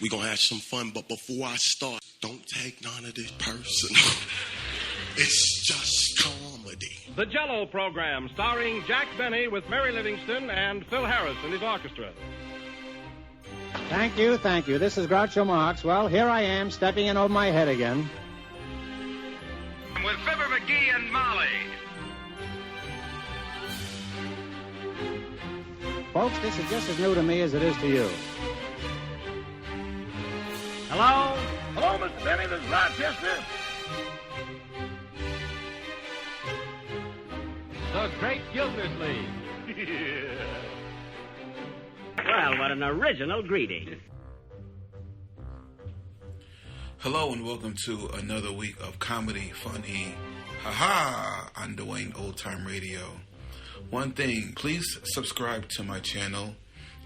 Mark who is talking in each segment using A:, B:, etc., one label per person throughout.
A: We're going to have some fun, but before I start, don't take none of this personal. It's just comedy.
B: The Jell-O program, starring Jack Benny with Mary Livingston and Phil Harris and his orchestra.
C: Thank you. This is Groucho Marx. Well, here I am, stepping in over my head again.
D: With Fibber McGee and Molly.
C: Folks, this is just as new to me as it is to you. Hello?
E: Hello, Mr. Benny. This is Rochester.
B: The Great Gildersleeve.
F: Well, what an original greeting.
G: Hello and welcome to another week of comedy, funny, haha, on Dwayne Old Time Radio. One thing, please subscribe to my channel.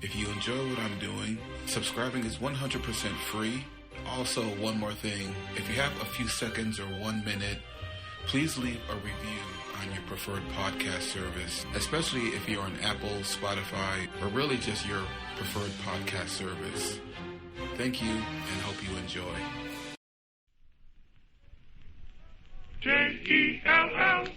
G: If you enjoy what I'm doing, subscribing is 100% free. Also, one more thing, if you have a few seconds or 1 minute, please leave a review on your preferred podcast service, especially if you're on Apple, Spotify, or really just your preferred podcast service. Thank you and hope you enjoy.
E: Jell.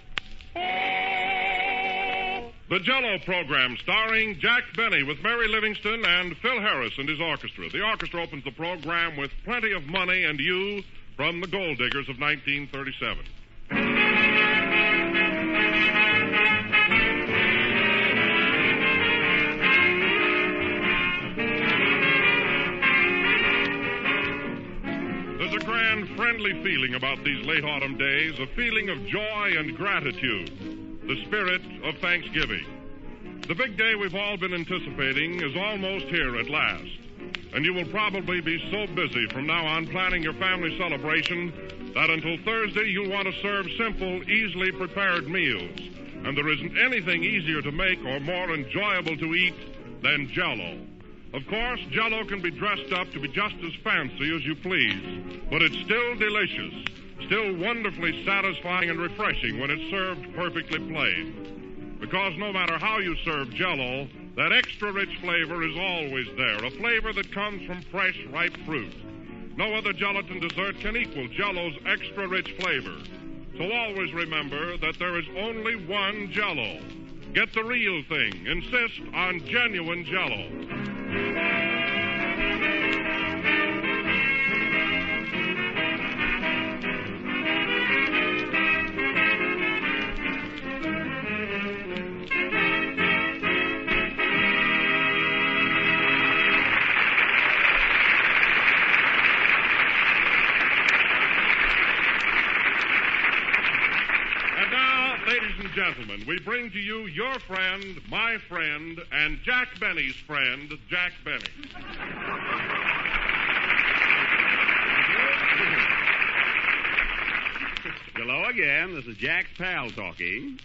H: The Jell-O program, starring Jack Benny with Mary Livingston and Phil Harris and his orchestra. The orchestra opens the program with Plenty of Money and You from the Gold Diggers of 1937. There's a grand, friendly feeling about these late autumn days, a feeling of joy and gratitude. The spirit of Thanksgiving. The big day we've all been anticipating is almost here at last. And you will probably be so busy from now on planning your family celebration that until Thursday you'll want to serve simple, easily prepared meals. And there isn't anything easier to make or more enjoyable to eat than Jell-O. Of course, Jell-O can be dressed up to be just as fancy as you please, but it's still delicious. Still wonderfully satisfying and refreshing when it's served perfectly plain. Because no matter how you serve Jell-O, that extra rich flavor is always there, a flavor that comes from fresh, ripe fruit. No other gelatin dessert can equal Jell-O's extra rich flavor. So always remember that there is only one Jell-O. Get the real thing. Insist on genuine Jell-O. Gentlemen, we bring to you your friend, my friend, and Jack Benny's friend, Jack Benny.
I: Hello again. This is Jack's pal talking.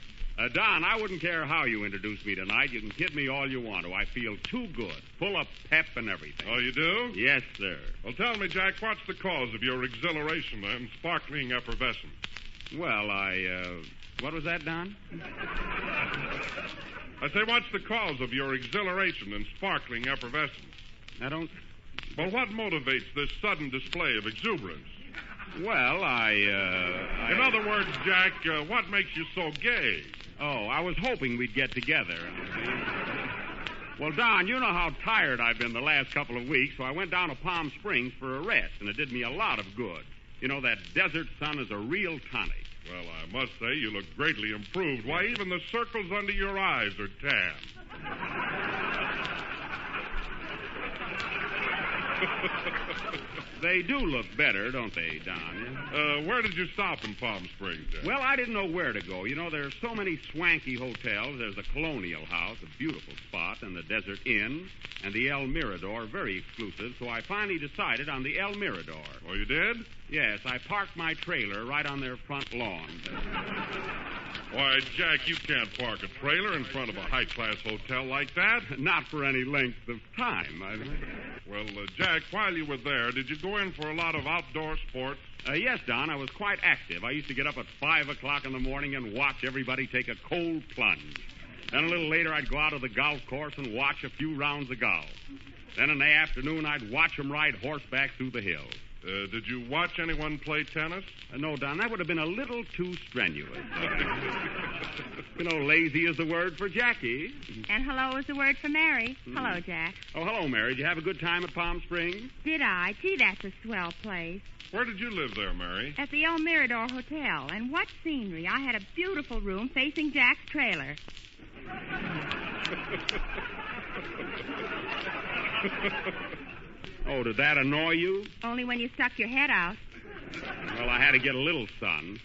I: Don, I wouldn't care how you introduce me tonight. You can kid me all you want to. I feel too good, full of pep and everything.
H: Oh, you do?
I: Yes, sir.
H: Well, tell me, Jack, what's the cause of your exhilaration and sparkling effervescence?
I: Well, what was that, Don?
H: I say, what's the cause of your exhilaration and sparkling effervescence?
I: I don't...
H: Well, what motivates this sudden display of exuberance?
I: Well,
H: In other words, Jack, what makes you so gay?
I: Oh, I was hoping we'd get together. Well, Don, you know how tired I've been the last couple of weeks, so I went down to Palm Springs for a rest, and it did me a lot of good. You know, that desert sun is a real tonic.
H: Well, I must say you look greatly improved. Why, even the circles under your eyes are tan.
I: They do look better, don't they, Don?
H: Where did you stop in Palm Springs, Jack?
I: Well, I didn't know where to go. You know, there's so many swanky hotels. There's the Colonial House, a beautiful spot, and the Desert Inn, and the El Mirador, very exclusive, so I finally decided on the El Mirador.
H: Oh, you did?
I: Yes, I parked my trailer right on their front lawn.
H: Why, Jack, you can't park a trailer in front of a high-class hotel like that.
I: Not for any length of time.
H: Well, Jack, while you were there, did you go in for a lot of outdoor sports?
I: Yes, Don, I was quite active. I used to get up at 5 o'clock in the morning and watch everybody take a cold plunge. Then a little later, I'd go out to the golf course and watch a few rounds of golf. Then in the afternoon, I'd watch them ride horseback through the hills.
H: Did you watch anyone play tennis?
I: No, Don, that would have been a little too strenuous. Lazy is the word for Jackie.
J: And hello is the word for Mary. Hello, Jack.
I: Oh, hello, Mary. Did you have a good time at Palm Springs?
J: Did I? Gee, that's a swell place.
H: Where did you live there, Mary?
J: At the El Mirador Hotel. And what scenery. I had a beautiful room facing Jack's trailer.
I: Oh, did that annoy you?
J: Only when you stuck your head out.
I: Well, I had to get a little sun.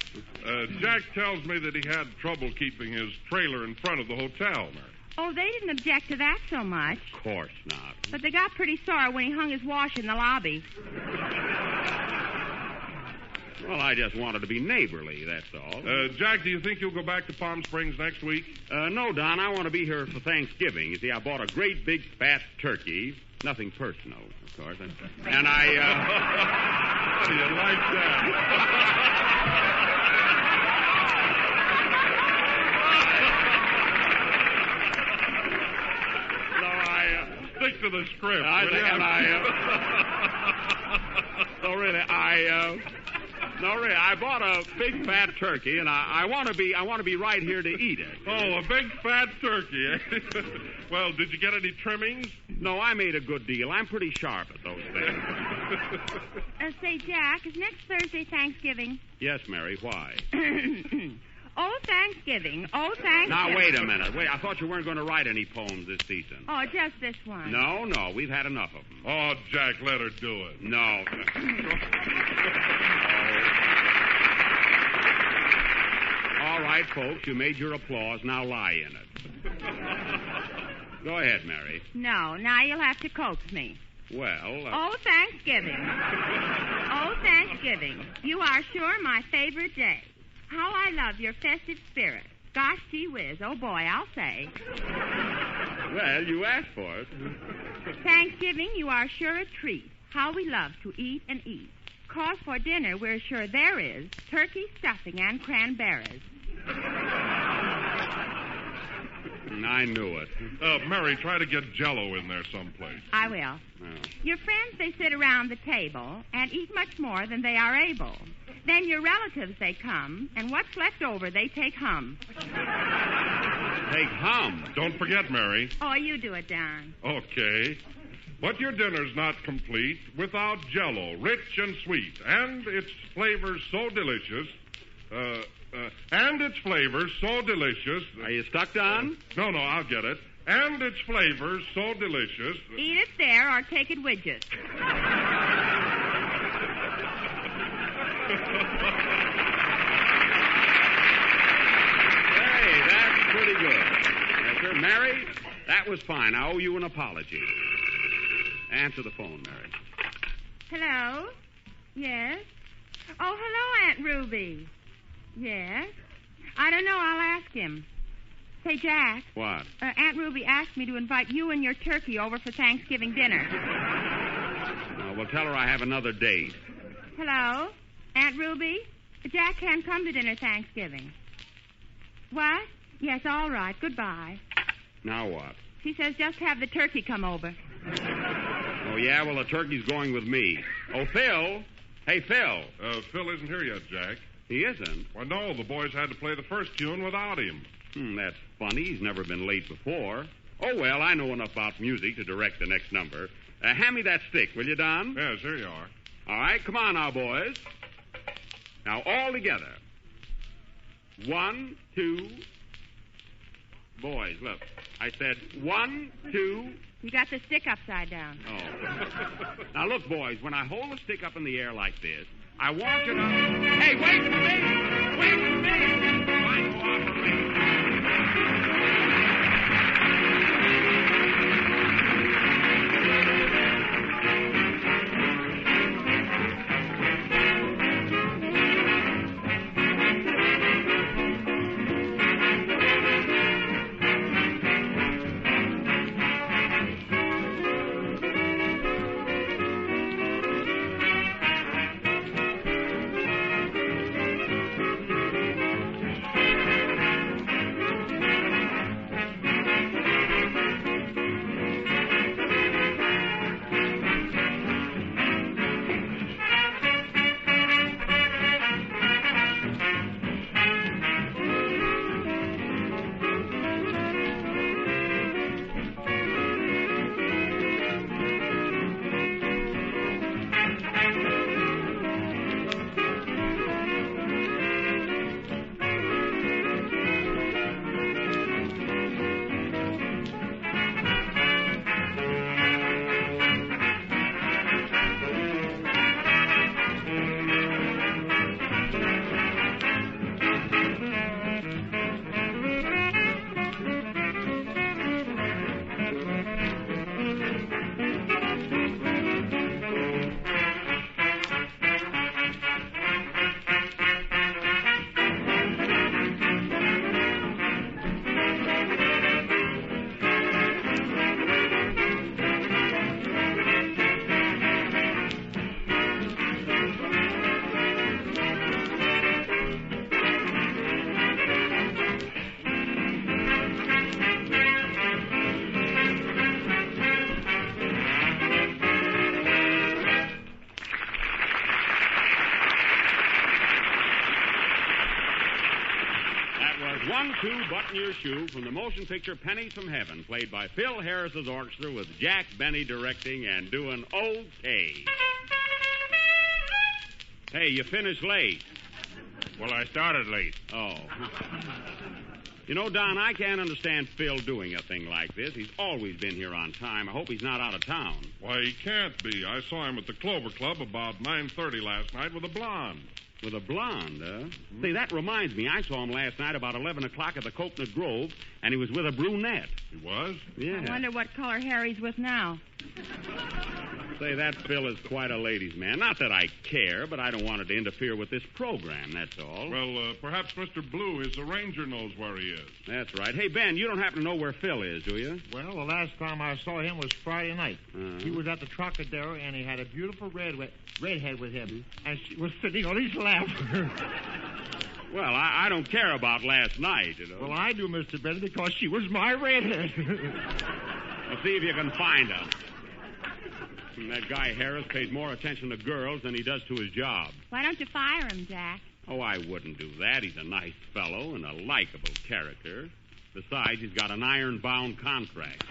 H: Jack tells me that he had trouble keeping his trailer in front of the hotel, Mary.
J: Oh, they didn't object to that so much.
I: Of course not.
J: But they got pretty sore when he hung his wash in the lobby.
I: Well, I just wanted to be neighborly, that's all.
H: Jack, do you think you'll go back to Palm Springs next week?
I: No, Don. I want to be here for Thanksgiving. You see, I bought a great big fat turkey. Nothing personal, of course. And I,
H: How do you like that? Stick to the script.
I: I bought a big fat turkey, and I want to be right here to eat it.
H: Oh, a big fat turkey, eh? Well, did you get any trimmings?
I: No, I made a good deal. I'm pretty sharp at those things.
J: Say, Jack, is next Thursday Thanksgiving?
I: Yes, Mary. Why?
J: Oh, Thanksgiving. Oh, Thanksgiving.
I: Now, wait a minute. Wait, I thought you weren't going to write any poems this season.
J: Oh, just this one.
I: No, we've had enough of them.
H: Oh, Jack, let her do it.
I: No. All right, folks, you made your applause. Now lie in it. Go ahead, Mary.
J: No, now you'll have to coax me.
I: Well...
J: Oh, Thanksgiving. Oh, Thanksgiving. You are sure my favorite day. How I love your festive spirit. Gosh, gee whiz. Oh, boy, I'll say.
I: Well, you asked for it.
J: Thanksgiving, you are sure a treat. How we love to eat and eat. 'Cause for dinner, we're sure there is turkey stuffing and cranberries.
I: I knew it.
H: Mary, try to get Jell-O in there someplace.
J: I will.
I: Oh.
J: Your friends, they sit around the table and eat much more than they are able. Then your relatives, they come, and what's left over, they take hum.
I: Take hum?
H: Don't forget, Mary.
J: Oh, you do it, Don.
H: Okay. But your dinner's not complete without Jell-O, rich and sweet, and its flavors so delicious.
I: Are you stuck, Don?
H: No, I'll get it. And its flavors so delicious.
J: Eat it there or take it with you.
I: Hey, that's pretty good. Yes, sir. Mary, that was fine. I owe you an apology. Answer the phone, Mary.
J: Hello? Yes? Oh, hello, Aunt Ruby. Yes? I don't know. I'll ask him. Say, Jack.
I: What?
J: Aunt Ruby asked me to invite you and your turkey over for Thanksgiving dinner.
I: Well, tell her I have another date.
J: Hello? Aunt Ruby? Jack can't come to dinner Thanksgiving. What? Yes, all right. Goodbye.
I: Now what?
J: She says just have the turkey come over.
I: Oh, yeah? Well, the turkey's going with me. Oh, Phil. Hey, Phil.
H: Phil isn't here yet, Jack.
I: He isn't?
H: Well, no, the boys had to play the first tune without him.
I: That's funny. He's never been late before. Oh, well, I know enough about music to direct the next number. Hand me that stick, will you, Don?
H: Yes, here you are.
I: All right, come on now, boys. Now, all together. 1, 2. Boys, look. I said 1, 2.
J: You got the stick upside down.
I: Oh. Now, look, boys, when I hold the stick up in the air like this, I want you to... Hey, wait for me! Wait for me! Fine cooperation. 1-2, Button Your Shoe from the motion picture Pennies from Heaven, played by Phil Harris's orchestra with Jack Benny directing and doing okay. Hey, you finished late.
H: Well, I started late.
I: Oh. You know, Don, I can't understand Phil doing a thing like this. He's always been here on time. I hope he's not out of town.
H: Why, he can't be. I saw him at the Clover Club about 9:30 last night with a blonde.
I: With a blonde, huh? Say, that reminds me. I saw him last night about 11 o'clock at the Coconut Grove, and he was with a brunette.
H: He was?
I: Yeah.
J: I wonder what color Harry's with now.
I: Say, that Phil is quite a ladies' man. Not that I care, but I don't want it to interfere with this program, that's all.
H: Well, perhaps Mr. Blue, his arranger, knows where he is.
I: That's right. Hey, Ben, you don't happen to know where Phil is, do you?
C: Well, the last time I saw him was Friday night. He was at the Trocadero, and he had a beautiful redhead with him, and she was sitting on his lap.
I: Well, I don't care about last night, you know.
C: Well, I do, Mr. Bennett, because she was my redhead.
I: Well, see if you can find her. And that guy Harris pays more attention to girls than he does to his job.
J: Why don't you fire him, Jack?
I: Oh, I wouldn't do that. He's a nice fellow and a likable character. Besides, he's got an iron-bound contract.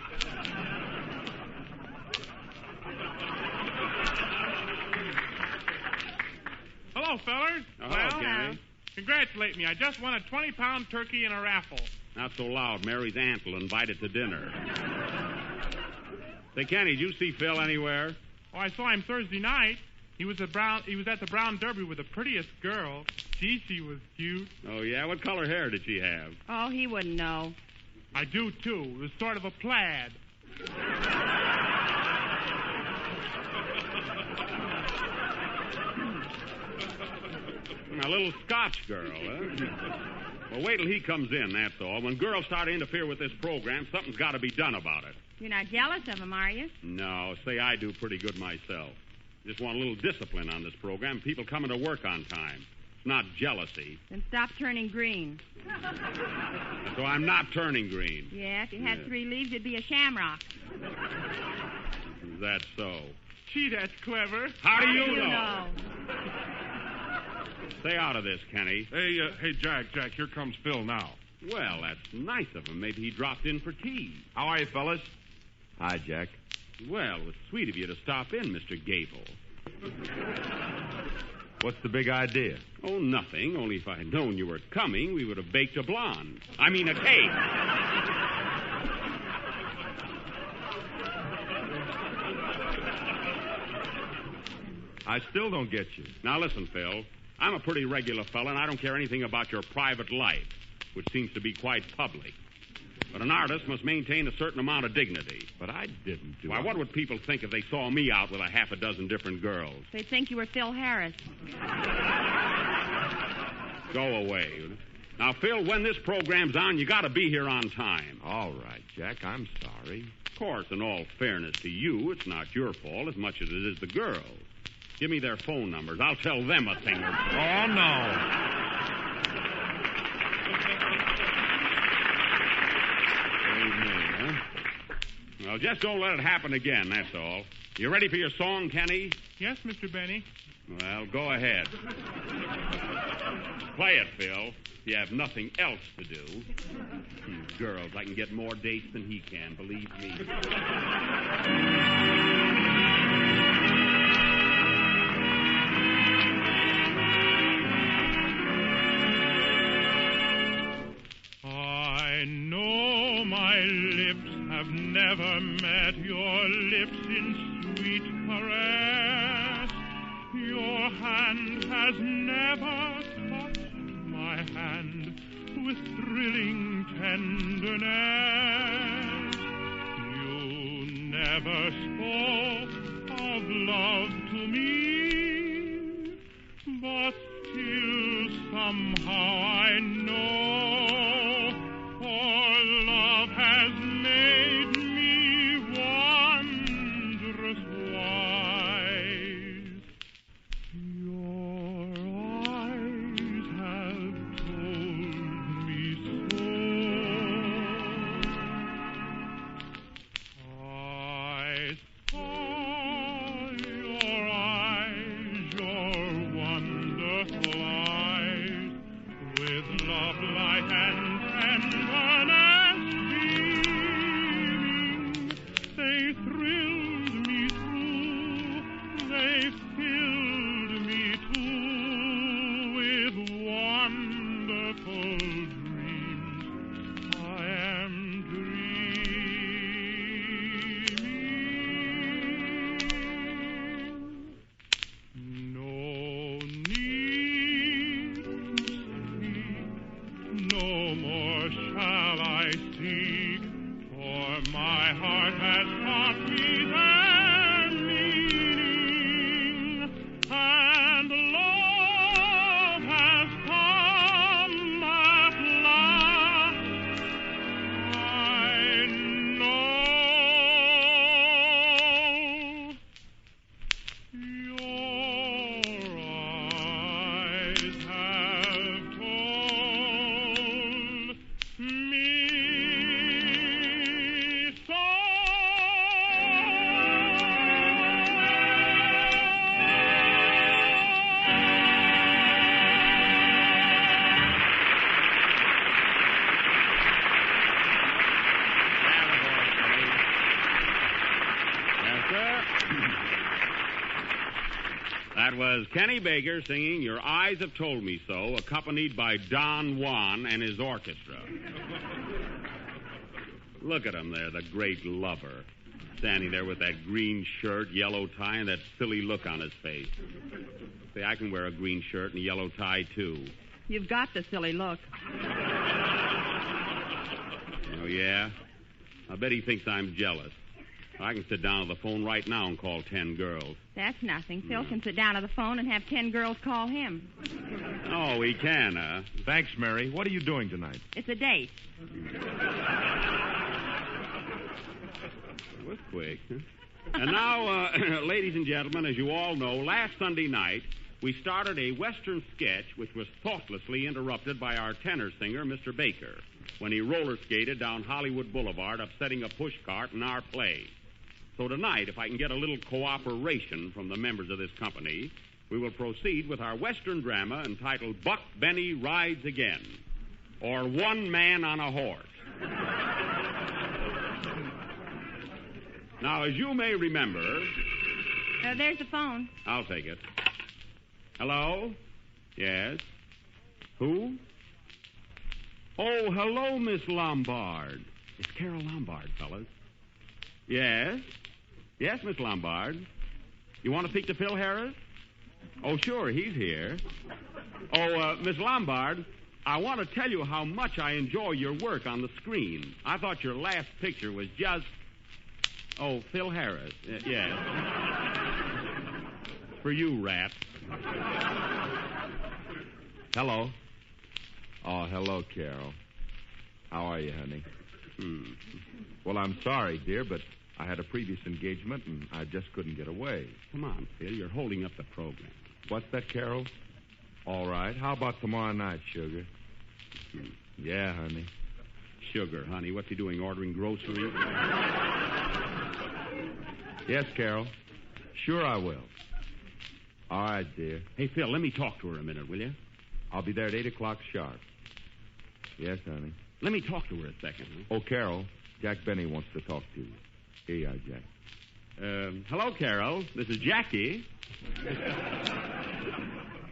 K: Hello, fellers.
I: Oh, hello, Kenny.
K: Congratulate me. I just won a 20-pound turkey in a raffle.
I: Not so loud. Mary's aunt will invite it to dinner. Say, Kenny, did you see Phil anywhere?
K: Oh, I saw him Thursday night. He was at the Brown Derby with the prettiest girl. Gee, she was cute.
I: Oh, yeah? What color hair did she have?
J: Oh, he wouldn't know.
K: I do, too. It was sort of a plaid.
I: A little Scotch girl, huh? Well, wait till he comes in, that's all. When girls start to interfere with this program, something's got to be done about it.
J: You're not jealous of him, are you?
I: No, say I do pretty good myself. Just want a little discipline on this program. People coming to work on time. It's not jealousy.
J: Then stop turning green.
I: So I'm not turning green.
J: Yeah, if you had 3 leaves, it'd be a shamrock.
I: Is that so?
K: Gee, that's clever.
I: How do you know? Stay out of this, Kenny.
H: Hey, Jack, here comes Phil now.
I: Well, that's nice of him. Maybe he dropped in for tea.
L: How are you, fellas? Hi, Jack.
I: Well, it's sweet of you to stop in, Mr. Gable.
L: What's the big idea?
I: Oh, nothing. Only if I had known you were coming, we would have baked a blonde. I mean, a cake.
L: I still don't get you.
I: Now, listen, Phil. I'm a pretty regular fella, and I don't care anything about your private life, which seems to be quite public. But an artist must maintain a certain amount of dignity.
L: But I didn't do it.
I: Why, what would people think if they saw me out with a half a dozen different girls?
J: They'd think you were Phil Harris.
I: Go away. Now, Phil, when this program's on, you got to be here on time.
L: All right, Jack, I'm sorry.
I: Of course, in all fairness to you, it's not your fault as much as it is the girls. Give me their phone numbers. I'll tell them a thing or two.
L: Oh, no.
I: Well, just don't let it happen again, that's all. You ready for your song, Kenny?
K: Yes, Mr. Benny.
I: Well, go ahead. Play it, Phil. You have nothing else to do. Girls, I can get more dates than he can, believe me.
K: I know my lips have never met your lips in sweet caress. Your hand has never touched my hand with thrilling tenderness. You never spoke of love to me, but still somehow I know. For love has made me wondrous wise. Your eyes have told me so. I saw your eyes
I: That was Kenny Baker singing Your Eyes Have Told Me So, accompanied by Don Juan and his orchestra. Look at him there, the great lover, standing there with that green shirt, yellow tie, and that silly look on his face. Say, I can wear a green shirt and a yellow tie, too.
J: You've got the silly look.
I: Oh, yeah? I bet he thinks I'm jealous. I can sit down on the phone right now and call 10 girls.
J: That's nothing. Phil can sit down at the phone and have 10 girls call him.
I: Oh, he can, huh?
L: Thanks, Mary. What are you doing tonight?
J: It's a date.
I: That was quick, huh? And now, ladies and gentlemen, as you all know, last Sunday night, we started a Western sketch which was thoughtlessly interrupted by our tenor singer, Mr. Baker, when he roller skated down Hollywood Boulevard, upsetting a pushcart in our play. So tonight, if I can get a little cooperation from the members of this company, we will proceed with our Western drama entitled Buck Benny Rides Again, or One Man on a Horse. Now, as you may remember...
J: There's the phone.
I: I'll take it. Hello? Yes? Who? Oh, hello, Miss Lombard. It's Carole Lombard, fellas. Yes? Yes, Miss Lombard. You want to speak to Phil Harris? Oh, sure, he's here. Oh, Miss Lombard, I want to tell you how much I enjoy your work on the screen. I thought your last picture was just... Oh, Phil Harris. Yes. For you, rat.
L: Hello. Oh, hello, Carole. How are you, honey? Well, I'm sorry, dear, but I had a previous engagement, and I just couldn't get away.
I: Come on, Phil. You're holding up the program.
L: What's that, Carole? All right. How about tomorrow night, sugar? Yeah, honey.
I: Sugar, honey. What's he doing, ordering groceries?
L: Yes, Carole. Sure I will. All right, dear.
I: Hey, Phil, let me talk to her a minute, will you?
L: I'll be there at 8 o'clock sharp. Yes, honey.
I: Let me talk to her a second. Huh?
L: Oh, Carole, Jack Benny wants to talk to you. Here you are, Jack.
I: Hello, Carole. This is Jackie.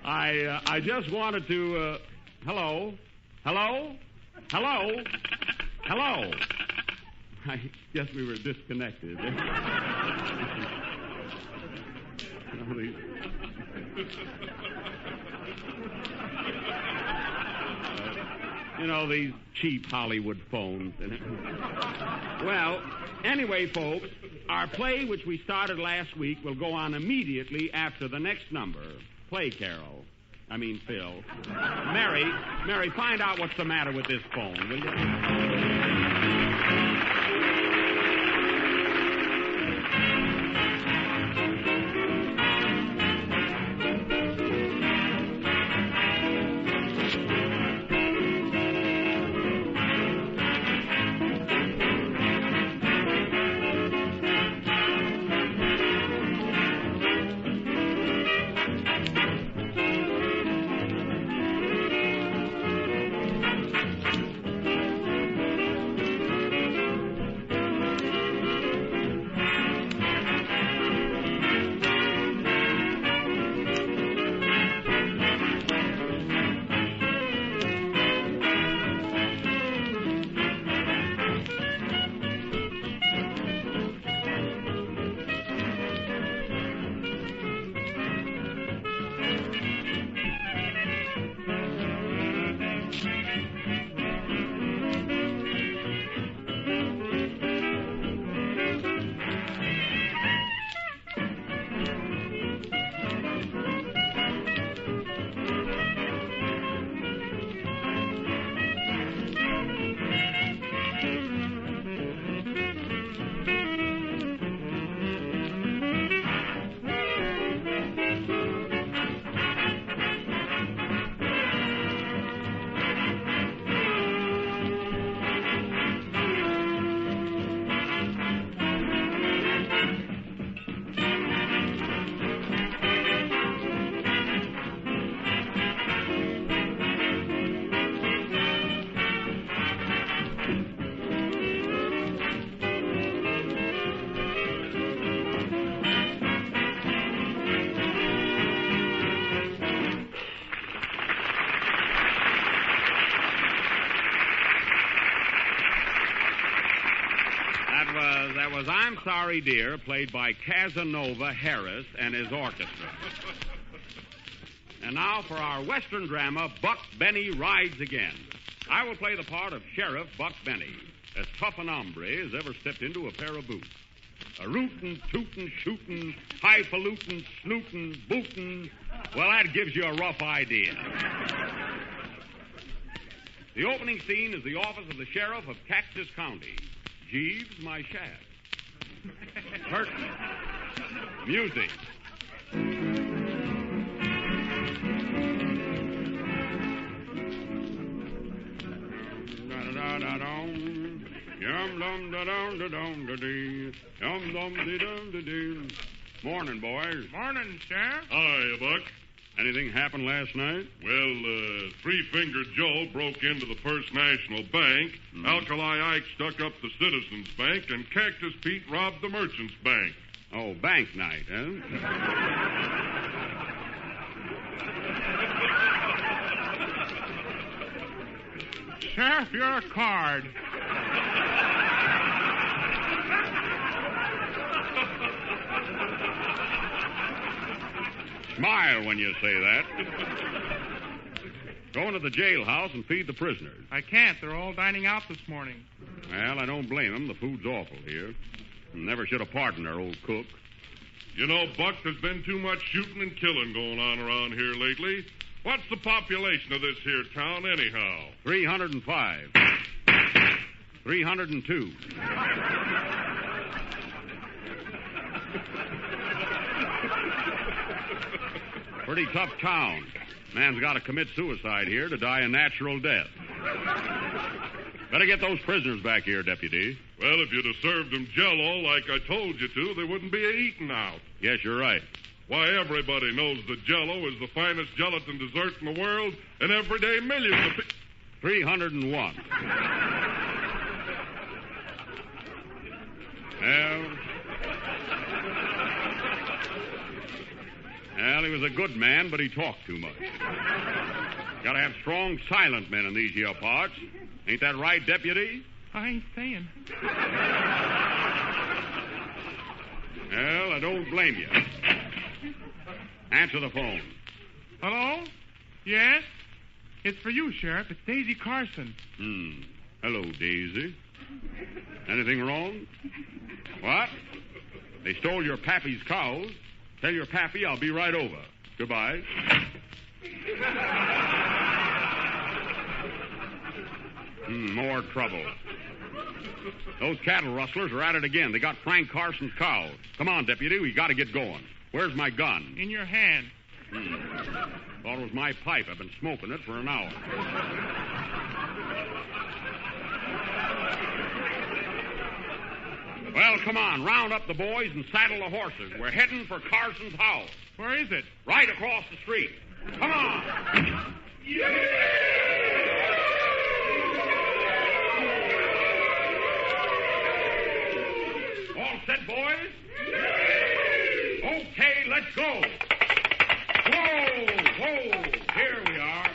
I: I just wanted to, hello? Hello? Hello? Hello? I guess we were disconnected. You know, these cheap Hollywood phones. Well, anyway, folks, our play, which we started last week, will go on immediately after the next number. Play, Carole. I mean, Phil. Mary, find out what's the matter with this phone, will you? I'm Sorry Dear, played by Casanova Harris and his orchestra. And now for our Western drama, Buck Benny Rides Again. I will play the part of Sheriff Buck Benny, as tough an hombre as ever stepped into a pair of boots. A rootin', tootin', shootin', highfalutin', snootin', bootin'. Well, that gives you a rough idea. The opening scene is the office of the sheriff of Cactus County. Jeeves, my shaft. Curtain. Music. Da-da-da-da-dum. Yum-dum-da-dum-da-dum-da-dee. Yum-dum-dee-dum-da-dee. Morning, boys.
K: Morning, Sheriff.
H: Hiya, Buck.
I: Anything happened last night?
H: Well, Three-Fingered Joe broke into the First National Bank, Alkali Ike stuck up the Citizens Bank, and Cactus Pete robbed the Merchants Bank.
I: Oh, bank night, huh?
K: Sheriff, you're a card.
I: Smile when you say that. Go into the jailhouse and feed the prisoners.
K: I can't. They're all dining out this morning.
I: Well, I don't blame them. The food's awful here. Never should have pardoned our old cook.
H: You know, Buck, there's been too much shooting and killing going on around here lately. What's the population of this here town, anyhow?
I: 305. 302. Pretty tough town. Man's got to commit suicide here to die a natural death. Better get those prisoners back here, Deputy.
H: Well, if you'd have served them Jell-O like I told you to, they wouldn't be eating out.
I: Yes, you're right.
H: Why, everybody knows that Jell-O is the finest gelatin dessert in the world, and every day millions of people...
I: 301. Well, he was a good man, but he talked too much. Gotta have strong, silent men in these here parts. Ain't that right, Deputy?
K: I ain't saying.
I: Well, I don't blame you. Answer the phone.
K: Hello? Yes? It's for you, Sheriff. It's Daisy Carson.
I: Hello, Daisy. Anything wrong? What? They stole your pappy's cows. Tell your pappy I'll be right over. Goodbye. More trouble. Those cattle rustlers are at it again. They got Frank Carson's cows. Come on, Deputy. We got to get going. Where's my gun?
K: In your hand.
I: Thought it was my pipe. I've been smoking it for an hour. Well, come on. Round up the boys and saddle the horses. We're heading for Carson's house.
K: Where is it?
I: Right across the street. Come on. All set, boys? Okay, let's go. Whoa, whoa. Here we are.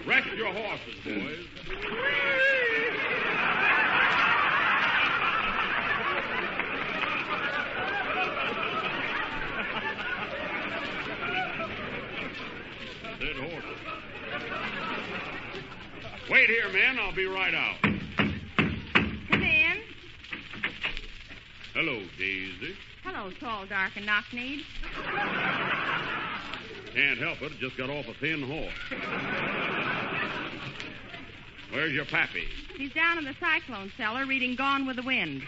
I: Rest your horses, boys. Dead horses. Wait here, men. I'll be right out.
J: Come in.
I: Hello, Daisy.
J: Hello, tall, dark, and knock-kneed.
I: Can't help it. Just got off a thin horse. Where's your pappy?
J: He's down in the cyclone cellar reading Gone with the Wind.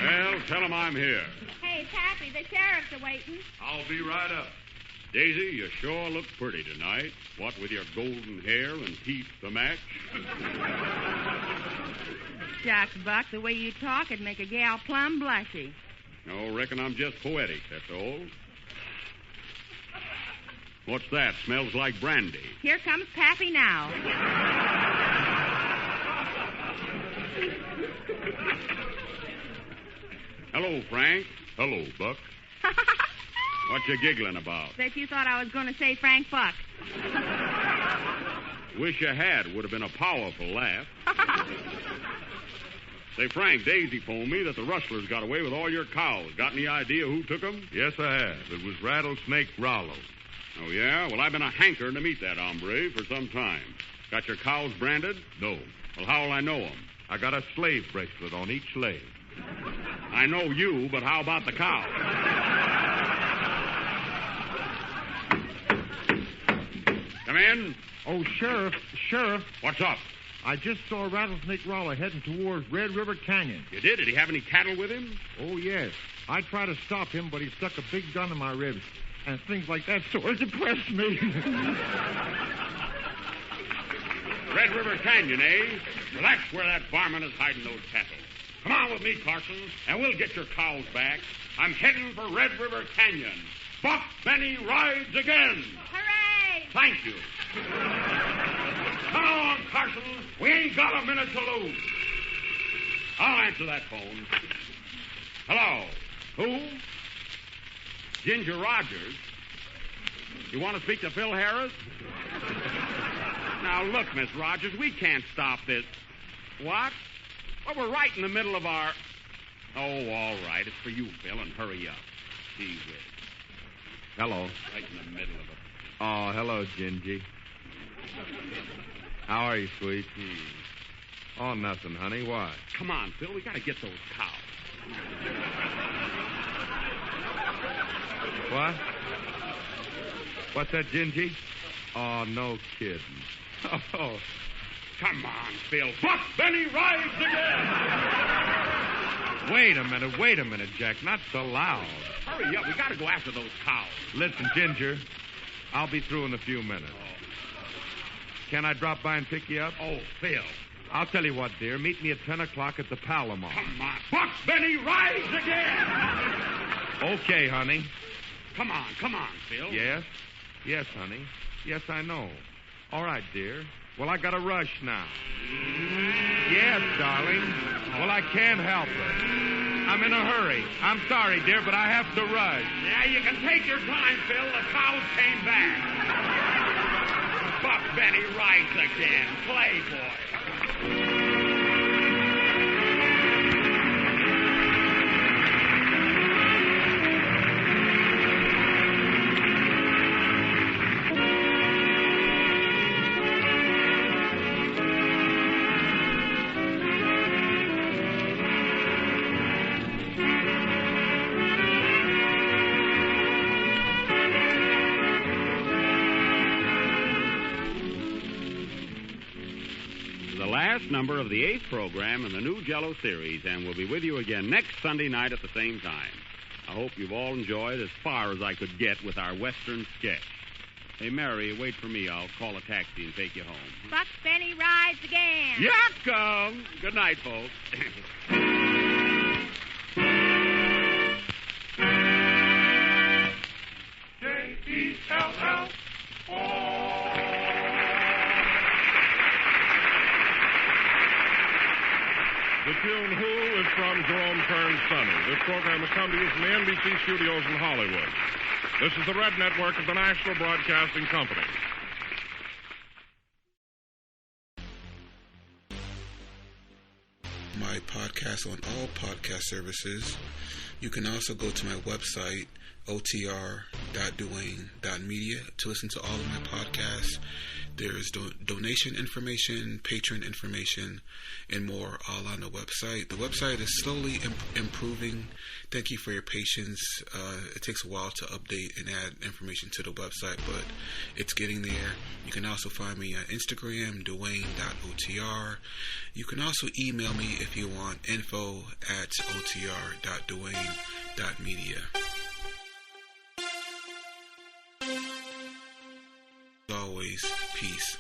I: Well, tell him I'm here.
J: Hey, Pappy, the sheriff's a-waiting.
I: I'll be right up. Daisy, you sure look pretty tonight. What with your golden hair and teeth to match?
J: Shucks, Buck, the way you talk would make a gal plumb blushy.
I: No, reckon I'm just poetic, that's all. What's that? Smells like brandy.
J: Here comes Pappy now.
I: Hello, Frank. Hello, Buck. What you giggling about?
J: Bet you thought I was going to say Frank Buck.
I: Wish you had. Would have been a powerful laugh. Say, Frank, Daisy phoned me that the rustlers got away with all your cows. Got any idea who took them?
L: Yes, I have. It was Rattlesnake Rollo.
I: Oh, yeah? Well, I've been a hankering to meet that hombre for some time. Got your cows branded?
L: No.
I: Well, how'll I know them?
L: I got a slave bracelet on each slave.
I: I know you, but how about the cows? Come in.
C: Oh, Sheriff.
I: What's up?
C: I just saw Rattlesnake Rollo heading towards Red River Canyon.
I: You did? Did he have any cattle with him?
C: Oh, yes. I tried to stop him, but he stuck a big gun in my ribs. And things like that sort of depressed me.
I: Red River Canyon, eh? Well, that's where that varmint is hiding those cattle. Come on with me, Carson, and we'll get your cows back. I'm heading for Red River Canyon. Buck Benny rides again.
J: Hooray!
I: Thank you. Come on, Carson. We ain't got a minute to lose. I'll answer that phone. Hello. Who? Ginger Rogers. You want to speak to Phil Harris? Now, look, Miss Rogers, we can't stop this. What? Well, we're right in the middle of our... Oh, all right. It's for you, Phil, and hurry up. Gee whiz.
L: Hello.
I: Right in the middle of it.
L: Oh, hello, Gingy. How are you, sweet? Oh, nothing, honey. Why?
I: Come on, Phil. We got to get those cows.
L: What? What's that, Gingy? Oh, no kidding. Oh.
I: Come on, Phil. Buck Benny rides again.
L: Wait a minute, Jack. Not so loud.
I: Hurry up. We got to go after those cows.
L: Listen, Ginger. I'll be through in a few minutes. Can I drop by and pick you up?
I: Oh, Phil.
L: I'll tell you what, dear. Meet me at 10 o'clock at the Palomar.
I: Come on. Buck Benny rides again.
L: Okay, honey.
I: Come on, Phil.
L: Yes? Yes, honey. Yes, I know. All right, dear. Well, I got to rush now. Yes, darling. Well, I can't help it. I'm in a hurry. I'm sorry, dear, but I have to rush.
I: Yeah, you can take your time, Phil. The cows came back. Buck Benny rides again. Playboy. Number of the 8th program in the new Jell-O series, and we'll be with you again next Sunday night at the same time. I hope you've all enjoyed as far as I could get with our Western sketch. Hey, Mary, wait for me. I'll call a taxi and take you home.
J: Buck Benny rides again.
I: Yucca! Good night, folks.
E: J-E-L-L-O.
H: The tune Who is from Jerome Kern's Sonny. This program has come to you from the NBC studios in Hollywood. This is the Red Network of the National Broadcasting Company.
G: My podcast on all podcast services. You can also go to my website, otr.duane.media, to listen to all of my podcasts. There's donation information, patron information, and more all on the website. The website is slowly improving. Thank you for your patience. It takes a while to update and add information to the website, but it's getting there. You can also find me on Instagram, duane.otr. You can also email me if you want, info@otr.duane.media. As always, peace.